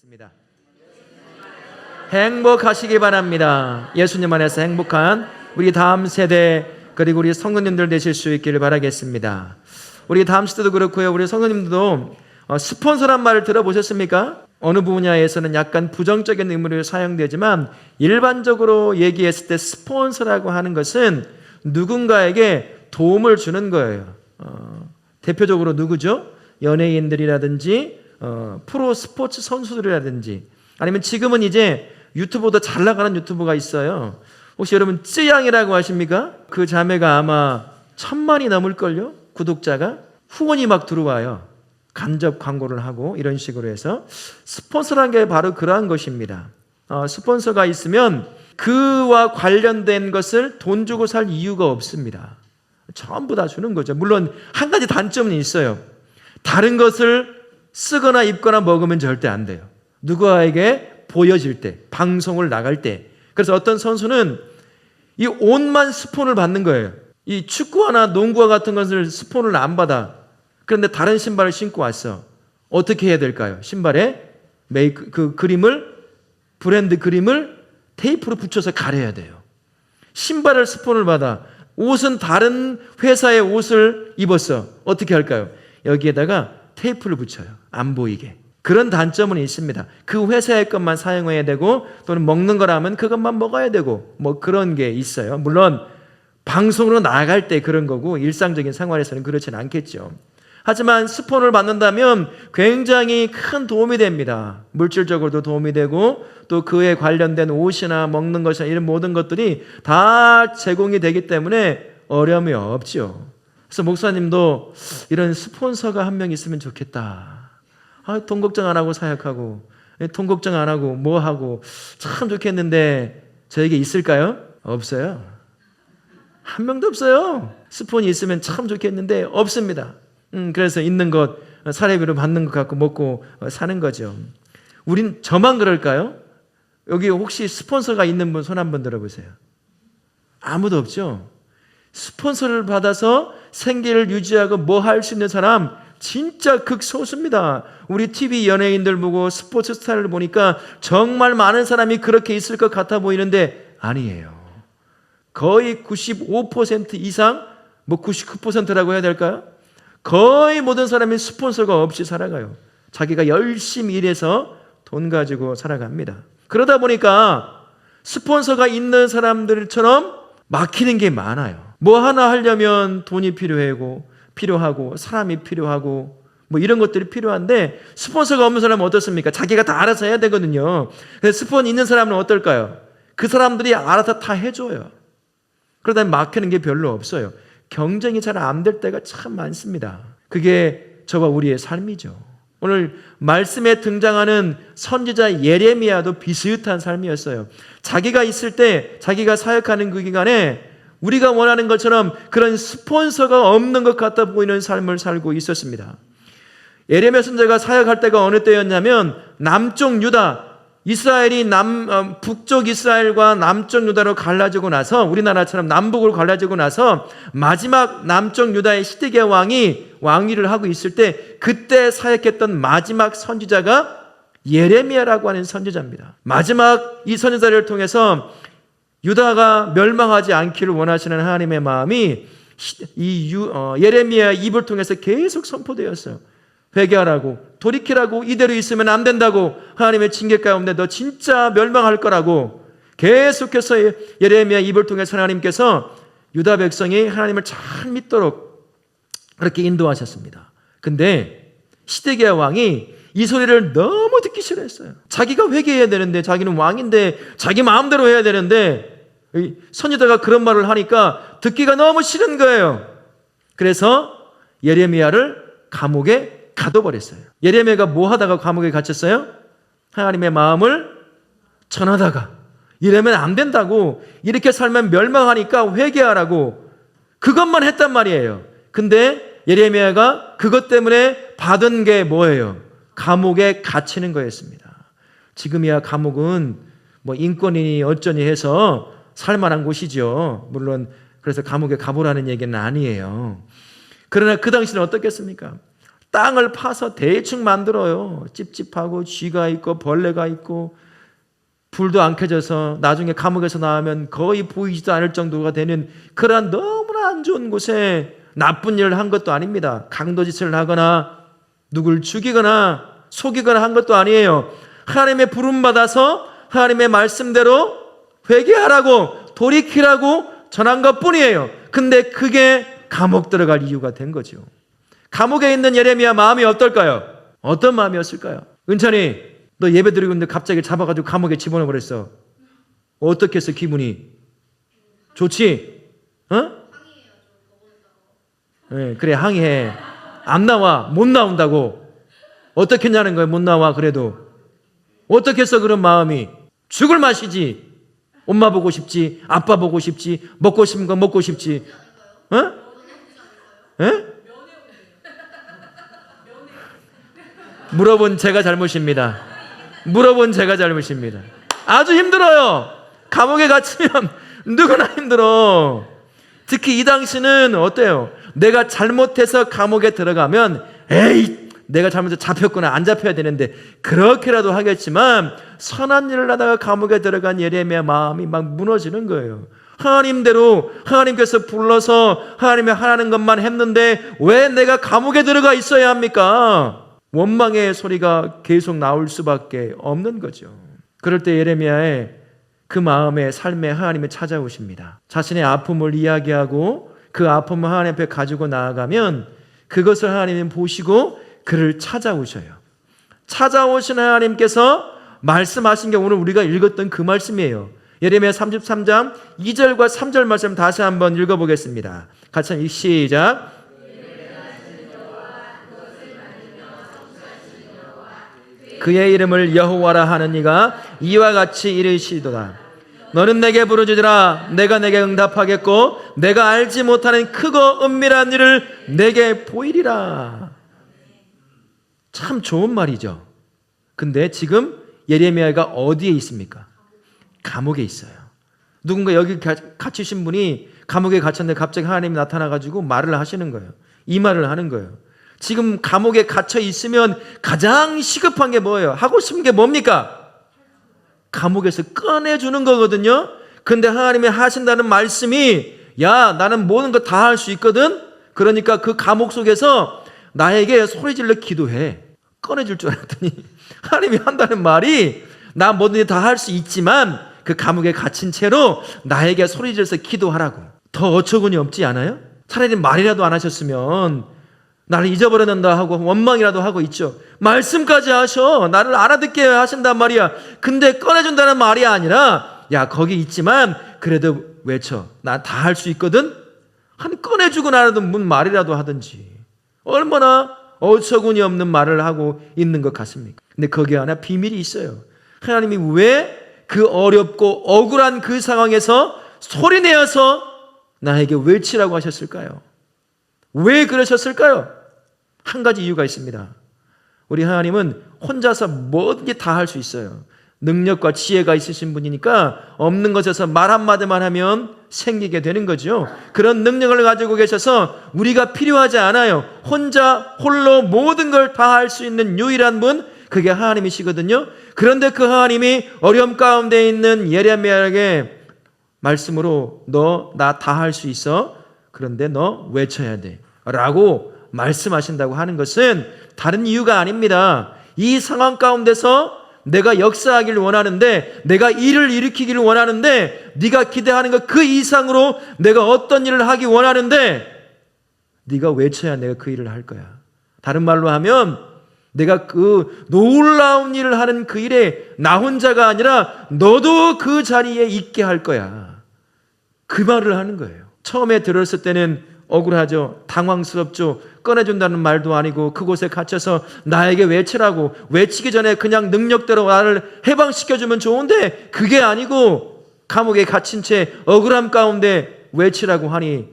있습니다. 행복하시기 바랍니다. 예수님 안에서 행복한 우리 다음 세대 그리고 우리 성도님들 되실 수 있기를 바라겠습니다. 우리 다음 세대도 그렇고요. 우리 성도님들도 스폰서란 말을 들어보셨습니까? 어느 분야에서는 약간 부정적인 의미로 사용되지만 일반적으로 얘기했을 때 스폰서라고 하는 것은 누군가에게 도움을 주는 거예요. 대표적으로 누구죠? 연예인들이라든지 프로 스포츠 선수들이라든지 아니면 지금은 이제 유튜브보다 잘 나가는 유튜버가 있어요. 혹시 여러분 쯔양이라고 아십니까? 그 자매가 아마 1000만이 넘을걸요? 구독자가. 후원이 막 들어와요. 간접 광고를 하고 이런 식으로 해서 스폰서라는 게 바로 그러한 것입니다. 스폰서가 있으면 그와 관련된 것을 돈 주고 살 이유가 없습니다. 전부 다 주는 거죠. 물론 한 가지 단점은 있어요. 다른 것을 쓰거나 입거나 먹으면 절대 안 돼요. 누구에게 보여질 때, 방송을 나갈 때. 그래서 어떤 선수는 이 옷만 스폰을 받는 거예요. 이 축구화나 농구화 같은 것을 스폰을 안 받아. 그런데 다른 신발을 신고 왔어. 어떻게 해야 될까요? 신발에 그 그림을, 브랜드 그림을 테이프로 붙여서 가려야 돼요. 신발을 스폰을 받아. 옷은 다른 회사의 옷을 입었어. 어떻게 할까요? 여기에다가 테이프를 붙여요. 안 보이게. 그런 단점은 있습니다. 그 회사의 것만 사용해야 되고 또는 먹는 거라면 그것만 먹어야 되고 뭐 그런 게 있어요. 물론 방송으로 나갈 때 그런 거고 일상적인 생활에서는 그렇지는 않겠죠. 하지만 스폰을 받는다면 굉장히 큰 도움이 됩니다. 물질적으로도 도움이 되고 또 그에 관련된 옷이나 먹는 것이나 이런 모든 것들이 다 제공이 되기 때문에 어려움이 없죠. 그래서 목사님도 이런 스폰서가 한 명 있으면 좋겠다. 돈 걱정 안 하고 사역하고 돈 걱정 안 하고 뭐 하고 참 좋겠는데 저에게 있을까요? 없어요. 한 명도 없어요. 스폰이 있으면 참 좋겠는데 없습니다. 그래서 있는 것 사례비로 받는 것 갖고 먹고 사는 거죠. 우린 저만 그럴까요? 여기 혹시 스폰서가 있는 분 손 한번 들어보세요. 아무도 없죠? 스폰서를 받아서 생계를 유지하고 뭐 할 수 있는 사람 진짜 극소수입니다. 우리 TV 연예인들 보고 스포츠 스타를 보니까 정말 많은 사람이 그렇게 있을 것 같아 보이는데 아니에요. 거의 95% 이상, 뭐 99%라고 해야 될까요? 거의 모든 사람이 스폰서가 없이 살아가요. 자기가 열심히 일해서 돈 가지고 살아갑니다. 그러다 보니까 스폰서가 있는 사람들처럼 막히는 게 많아요. 뭐 하나 하려면 돈이 필요하고 사람이 필요하고 뭐 이런 것들이 필요한데 스폰서가 없는 사람은 어떻습니까? 자기가 다 알아서 해야 되거든요. 그래서 스폰 있는 사람은 어떨까요? 그 사람들이 알아서 다 해줘요. 그러다 막히는 게 별로 없어요. 경쟁이 잘 안 될 때가 참 많습니다. 그게 저와 우리의 삶이죠. 오늘 말씀에 등장하는 선지자 예레미야도 비슷한 삶이었어요. 자기가 있을 때 자기가 사역하는 그 기간에 우리가 원하는 것처럼 그런 스폰서가 없는 것 같아 보이는 삶을 살고 있었습니다. 예레미야 선지자가 사역할 때가 어느 때였냐면 남쪽 유다, 이스라엘이 북쪽 이스라엘과 남쪽 유다로 갈라지고 나서 우리나라처럼 남북으로 갈라지고 나서 마지막 남쪽 유다의 시드기야 왕이 왕위를 하고 있을 때 그때 사역했던 마지막 선지자가 예레미야라고 하는 선지자입니다. 마지막 이 선지자를 통해서 유다가 멸망하지 않기를 원하시는 하나님의 마음이 예레미야 입을 통해서 계속 선포되었어요. 회개하라고, 돌이키라고, 이대로 있으면 안 된다고, 하나님의 징계 가운데 너 진짜 멸망할 거라고 계속해서 예레미야 입을 통해서 하나님께서 유다 백성이 하나님을 잘 믿도록 그렇게 인도하셨습니다. 근데 시드기야 왕이 이 소리를 너무 듣기 싫어했어요. 자기가 회개해야 되는데, 자기는 왕인데 자기 마음대로 해야 되는데 선지자가 그런 말을 하니까 듣기가 너무 싫은 거예요. 그래서 예레미야를 감옥에 가둬버렸어요. 예레미야가 뭐 하다가 감옥에 갇혔어요? 하나님의 마음을 전하다가 이러면 안 된다고, 이렇게 살면 멸망하니까 회개하라고 그것만 했단 말이에요. 근데 예레미야가 그것 때문에 받은 게 뭐예요? 감옥에 갇히는 거였습니다. 지금이야 감옥은 뭐 인권이니 어쩌니 해서 살만한 곳이죠. 물론 그래서 감옥에 가보라는 얘기는 아니에요. 그러나 그 당시는 어떻겠습니까? 땅을 파서 대충 만들어요. 찝찝하고 쥐가 있고 벌레가 있고 불도 안 켜져서 나중에 감옥에서 나오면 거의 보이지도 않을 정도가 되는 그러한 너무나 안 좋은 곳에 나쁜 일을 한 것도 아닙니다. 강도짓을 하거나 누굴 죽이거나 속이거나 한 것도 아니에요. 하나님의 부름받아서 하나님의 말씀대로 회개하라고 돌이키라고 전한 것뿐이에요. 근데 그게 감옥 들어갈 이유가 된 거죠. 감옥에 있는 예레미야 마음이 어떨까요? 어떤 마음이었을까요? 은찬이, 너 예배 드리고 있는데 갑자기 잡아가지고 감옥에 집어넣어 버렸어. 어떻게 했어? 기분이 좋지? 어? 네, 그래, 항의해. 안 나와. 못 나온다고. 어떻게 했냐는 거예요. 못 나와. 그래도 어떻게 했어? 그런 마음이 죽을 맛이지. 엄마 보고 싶지, 아빠 보고 싶지, 먹고 싶은 거 먹고 싶지. 어? 에? 물어본 제가 잘못입니다. 물어본 제가 잘못입니다. 아주 힘들어요. 감옥에 갇히면 누구나 힘들어. 특히 이 당시는 어때요? 내가 잘못해서 감옥에 들어가면 에이, 내가 잘못해서 잡혔구나, 안 잡혀야 되는데 그렇게라도 하겠지만 선한 일을 하다가 감옥에 들어간 예레미야 마음이 막 무너지는 거예요. 하나님대로 하나님께서 불러서 하나님이 하라는 것만 했는데 왜 내가 감옥에 들어가 있어야 합니까? 원망의 소리가 계속 나올 수밖에 없는 거죠. 그럴 때 예레미야의 그 마음의 삶에 하나님이 찾아오십니다. 자신의 아픔을 이야기하고 그 아픔을 하나님 앞에 가지고 나아가면 그것을 하나님이 보시고 그를 찾아오셔요. 찾아오신 하나님께서 말씀하신 게 오늘 우리가 읽었던 그 말씀이에요. 예레미야 33장 2절과 3절 말씀 다시 한번 읽어보겠습니다. 같이 시작. 그의 이름을 여호와라 하는 이가 이와 같이 이르시도다. 너는 내게 부르짖으라. 내가 내게 응답하겠고 내가 알지 못하는 크고 은밀한 일을 내게 보이리라. 참 좋은 말이죠. 근데 지금 예레미야가 어디에 있습니까? 감옥에 있어요. 누군가 여기 갇히신 분이 감옥에 갇혔는데 갑자기 하나님이 나타나가지고 말을 하시는 거예요. 이 말을 하는 거예요. 지금 감옥에 갇혀 있으면 가장 시급한 게 뭐예요? 하고 싶은 게 뭡니까? 감옥에서 꺼내주는 거거든요. 근데 하나님이 하신다는 말씀이 야, 나는 모든 거 다 할 수 있거든. 그러니까 그 감옥 속에서 나에게 소리질러 기도해. 꺼내줄 줄 알았더니 하나님이 한다는 말이 나 뭐든지 다 할 수 있지만 그 감옥에 갇힌 채로 나에게 소리질러서 기도하라고. 더 어처구니 없지 않아요? 차라리 말이라도 안 하셨으면 나를 잊어버렸는다 하고 원망이라도 하고 있죠. 말씀까지 하셔. 나를 알아듣게 하신단 말이야. 근데 꺼내준다는 말이 아니라 야, 거기 있지만 그래도 외쳐. 나 다 할 수 있거든. 한 꺼내주고 나라도 문 말이라도 하든지. 얼마나 어처구니 없는 말을 하고 있는 것 같습니까? 근데 거기에 하나 비밀이 있어요. 하나님이 왜 그 어렵고 억울한 그 상황에서 소리내어서 나에게 외치라고 하셨을까요? 왜 그러셨을까요? 한 가지 이유가 있습니다. 우리 하나님은 혼자서 뭐든지 다 할 수 있어요. 능력과 지혜가 있으신 분이니까 없는 것에서 말 한마디만 하면 생기게 되는 거죠. 그런 능력을 가지고 계셔서 우리가 필요하지 않아요. 혼자 홀로 모든 걸 다 할 수 있는 유일한 분, 그게 하나님이시거든요. 그런데 그 하나님이 어려움 가운데 있는 예레미야에게 말씀으로 너 나 다 할 수 있어. 그런데 너 외쳐야 돼 라고 말씀하신다고 하는 것은 다른 이유가 아닙니다. 이 상황 가운데서 내가 역사하기를 원하는데, 내가 일을 일으키기를 원하는데, 네가 기대하는 것 그 이상으로 내가 어떤 일을 하기 원하는데 네가 외쳐야 내가 그 일을 할 거야. 다른 말로 하면 내가 그 놀라운 일을 하는 그 일에 나 혼자가 아니라 너도 그 자리에 있게 할 거야. 그 말을 하는 거예요. 처음에 들었을 때는 억울하죠. 당황스럽죠. 꺼내준다는 말도 아니고 그곳에 갇혀서 나에게 외치라고, 외치기 전에 그냥 능력대로 나를 해방시켜주면 좋은데 그게 아니고 감옥에 갇힌 채 억울함 가운데 외치라고 하니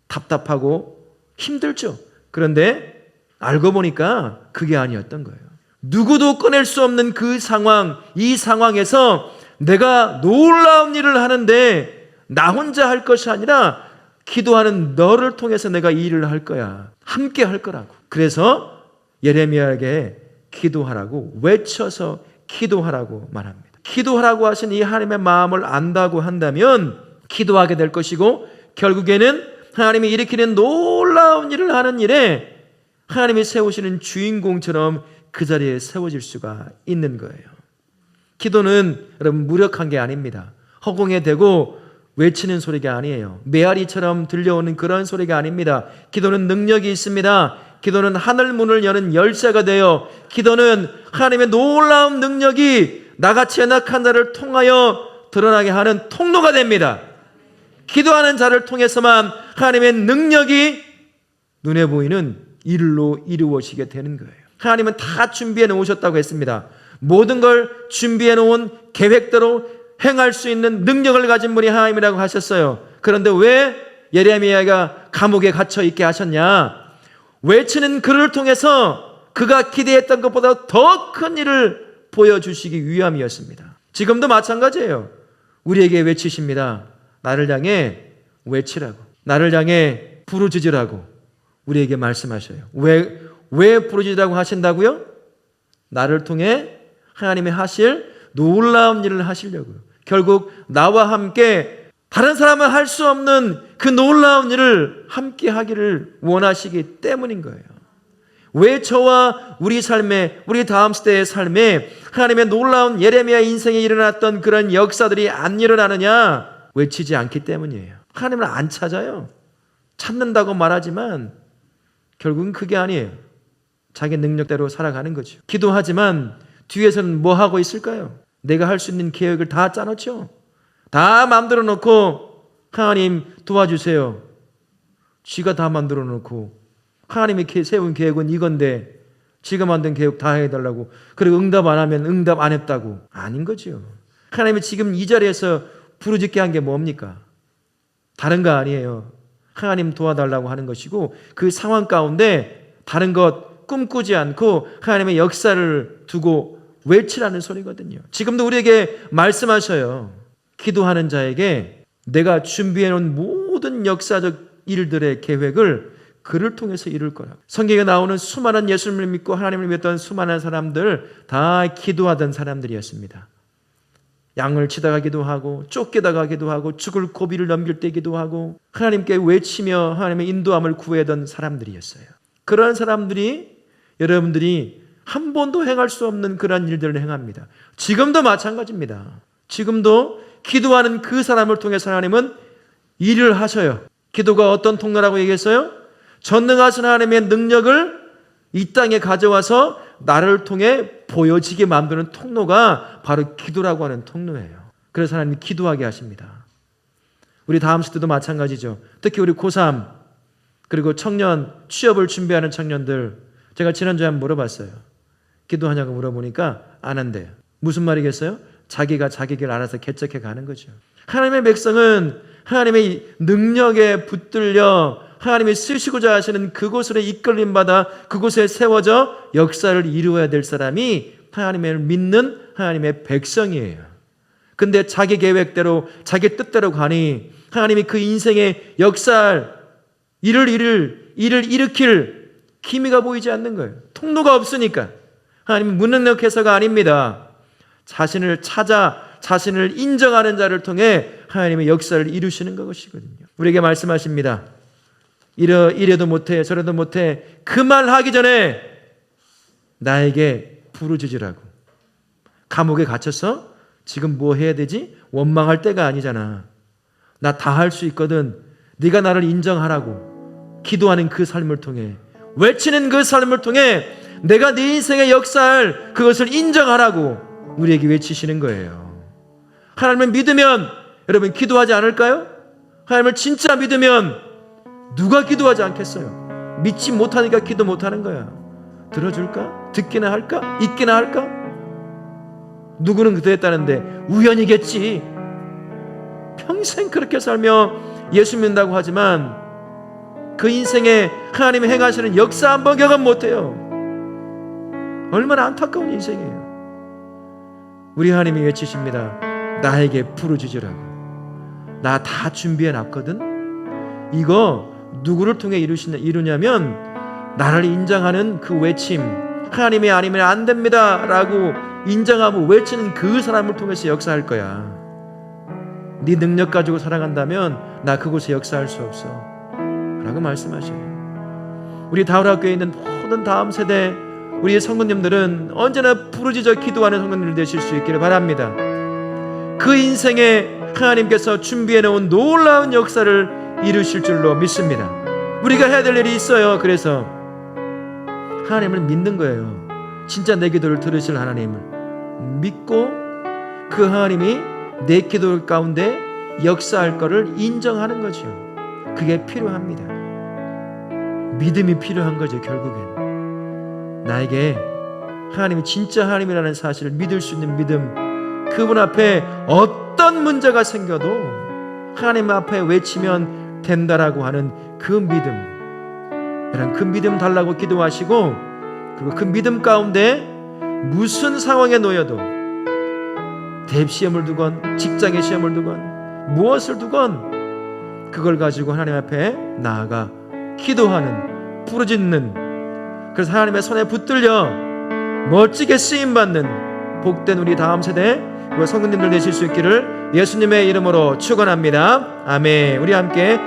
답답하고 힘들죠. 그런데 알고 보니까 그게 아니었던 거예요. 누구도 꺼낼 수 없는 그 상황, 이 상황에서 내가 놀라운 일을 하는데 나 혼자 할 것이 아니라 기도하는 너를 통해서 내가 이 일을 할 거야. 함께 할 거라고. 그래서 예레미야에게 기도하라고, 외쳐서 기도하라고 말합니다. 기도하라고 하신 이 하나님의 마음을 안다고 한다면 기도하게 될 것이고, 결국에는 하나님이 일으키는 놀라운 일을 하는 일에 하나님이 세우시는 주인공처럼 그 자리에 세워질 수가 있는 거예요. 기도는 여러분 무력한 게 아닙니다. 허공에 대고 외치는 소리가 아니에요. 메아리처럼 들려오는 그런 소리가 아닙니다. 기도는 능력이 있습니다. 기도는 하늘 문을 여는 열쇠가 되어, 기도는 하나님의 놀라운 능력이 나같이 연약한 자를 통하여 드러나게 하는 통로가 됩니다. 기도하는 자를 통해서만 하나님의 능력이 눈에 보이는 일로 이루어지게 되는 거예요. 하나님은 다 준비해 놓으셨다고 했습니다. 모든 걸 준비해 놓은 계획대로 행할 수 있는 능력을 가진 분이 하나님이라고 하셨어요. 그런데 왜 예레미야가 감옥에 갇혀 있게 하셨냐? 외치는 그를 통해서 그가 기대했던 것보다 더 큰 일을 보여주시기 위함이었습니다. 지금도 마찬가지예요. 우리에게 외치십니다. 나를 향해 외치라고, 나를 향해 부르짖으라고 우리에게 말씀하셔요. 왜 부르짖으라고 하신다고요? 나를 통해 하나님이 하실 놀라운 일을 하시려고요. 결국 나와 함께 다른 사람은 할 수 없는 그 놀라운 일을 함께 하기를 원하시기 때문인 거예요. 왜 저와 우리 삶에, 우리 다음 세대의 삶에 하나님의 놀라운 예레미야 인생에 일어났던 그런 역사들이 안 일어나느냐? 외치지 않기 때문이에요. 하나님을 안 찾아요. 찾는다고 말하지만 결국은 그게 아니에요. 자기 능력대로 살아가는 거죠. 기도하지만 뒤에서는 뭐 하고 있을까요? 내가 할 수 있는 계획을 다 짜놓죠. 다 만들어 놓고 하나님 도와주세요. 쥐가 다 만들어 놓고 하나님이 세운 계획은 이건데 지가 만든 계획 다 해달라고, 그리고 응답 안 하면 응답 안 했다고. 아닌 거죠. 하나님이 지금 이 자리에서 부르짖게 한 게 뭡니까? 다른 거 아니에요. 하나님 도와달라고 하는 것이고, 그 상황 가운데 다른 것 꿈꾸지 않고 하나님의 역사를 두고 외치라는 소리거든요. 지금도 우리에게 말씀하셔요. 기도하는 자에게 내가 준비해 놓은 모든 역사적 일들의 계획을 그를 통해서 이룰 거라고. 성경에 나오는 수많은 예수님을 믿고 하나님을 믿었던 수많은 사람들 다 기도하던 사람들이었습니다. 양을 치다가 기도하고 쫓기다가 기도하고 죽을 고비를 넘길 때 기도하고 하나님께 외치며 하나님의 인도함을 구하던 사람들이었어요. 그런 사람들이 여러분들이 한 번도 행할 수 없는 그런 일들을 행합니다. 지금도 마찬가지입니다. 지금도 기도하는 그 사람을 통해서 하나님은 일을 하셔요. 기도가 어떤 통로라고 얘기했어요? 전능하신 하나님의 능력을 이 땅에 가져와서 나를 통해 보여지게 만드는 통로가 바로 기도라고 하는 통로예요. 그래서 하나님이 기도하게 하십니다. 우리 다음 시대도 마찬가지죠. 특히 우리 고3 그리고 청년, 취업을 준비하는 청년들, 제가 지난주에 한번 물어봤어요. 기도하냐고 물어보니까 안 한대요. 무슨 말이겠어요? 자기가 자기 길 알아서 개척해 가는 거죠. 하나님의 백성은 하나님의 능력에 붙들려 하나님이 쓰시고자 하시는 그곳으로 이끌림받아 그곳에 세워져 역사를 이루어야 될 사람이 하나님을 믿는 하나님의 백성이에요. 근데 자기 계획대로 자기 뜻대로 가니 하나님이 그 인생의 역사를 일을 일으킬 기미가 보이지 않는 거예요. 통로가 없으니까. 하나님은 무능력해서가 아닙니다. 자신을 찾아 자신을 인정하는 자를 통해 하나님의 역사를 이루시는 것이거든요. 우리에게 말씀하십니다. 이래도 못해 저래도 못해 그 말 하기 전에 나에게 부르짖으라고. 감옥에 갇혀서 지금 뭐 해야 되지? 원망할 때가 아니잖아. 나 다 할 수 있거든. 네가 나를 인정하라고. 기도하는 그 삶을 통해, 외치는 그 삶을 통해 내가 네 인생의 역사를 그것을 인정하라고 우리에게 외치시는 거예요. 하나님을 믿으면 여러분 기도하지 않을까요? 하나님을 진짜 믿으면 누가 기도하지 않겠어요? 믿지 못하니까 기도 못하는 거야. 들어줄까? 듣기나 할까? 있기나 할까? 누구는 그랬다는데 우연이겠지. 평생 그렇게 살며 예수 믿는다고 하지만 그 인생에 하나님이 행하시는 역사 한번 경험 못해요. 얼마나 안타까운 인생이에요. 우리 하나님이 외치십니다. 나에게 부르짖으라고. 나 다 준비해 놨거든. 이거 누구를 통해 이루냐면 나를 인정하는 그 외침, 하나님이 아니면 안 됩니다 라고 인정하고 외치는 그 사람을 통해서 역사할 거야. 네 능력 가지고 살아간다면 나 그곳에 역사할 수 없어 라고 말씀하셔요. 우리 다울학교에 있는 모든 다음 세대 우리의 성도님들은 언제나 부르짖어 기도하는 성도님들 되실 수 있기를 바랍니다. 그 인생에 하나님께서 준비해 놓은 놀라운 역사를 이루실 줄로 믿습니다. 우리가 해야 될 일이 있어요. 그래서 하나님을 믿는 거예요. 진짜 내 기도를 들으실 하나님을 믿고 그 하나님이 내 기도 가운데 역사할 것을 인정하는 거죠. 그게 필요합니다. 믿음이 필요한 거죠. 결국엔 나에게 하나님이 진짜 하나님이라는 사실을 믿을 수 있는 믿음, 그분 앞에 어떤 문제가 생겨도 하나님 앞에 외치면 된다라고 하는 그 믿음, 여러분 그 믿음 달라고 기도하시고, 그리고 그 믿음 가운데 무슨 상황에 놓여도 대시험을 두건 직장의 시험을 두건 무엇을 두건 그걸 가지고 하나님 앞에 나아가 기도하는, 부르짖는, 그래서 하나님의 손에 붙들려 멋지게 쓰임받는 복된 우리 다음 세대 그리고 성도님들 되실 수 있기를 예수님의 이름으로 축원합니다. 아멘. 우리 함께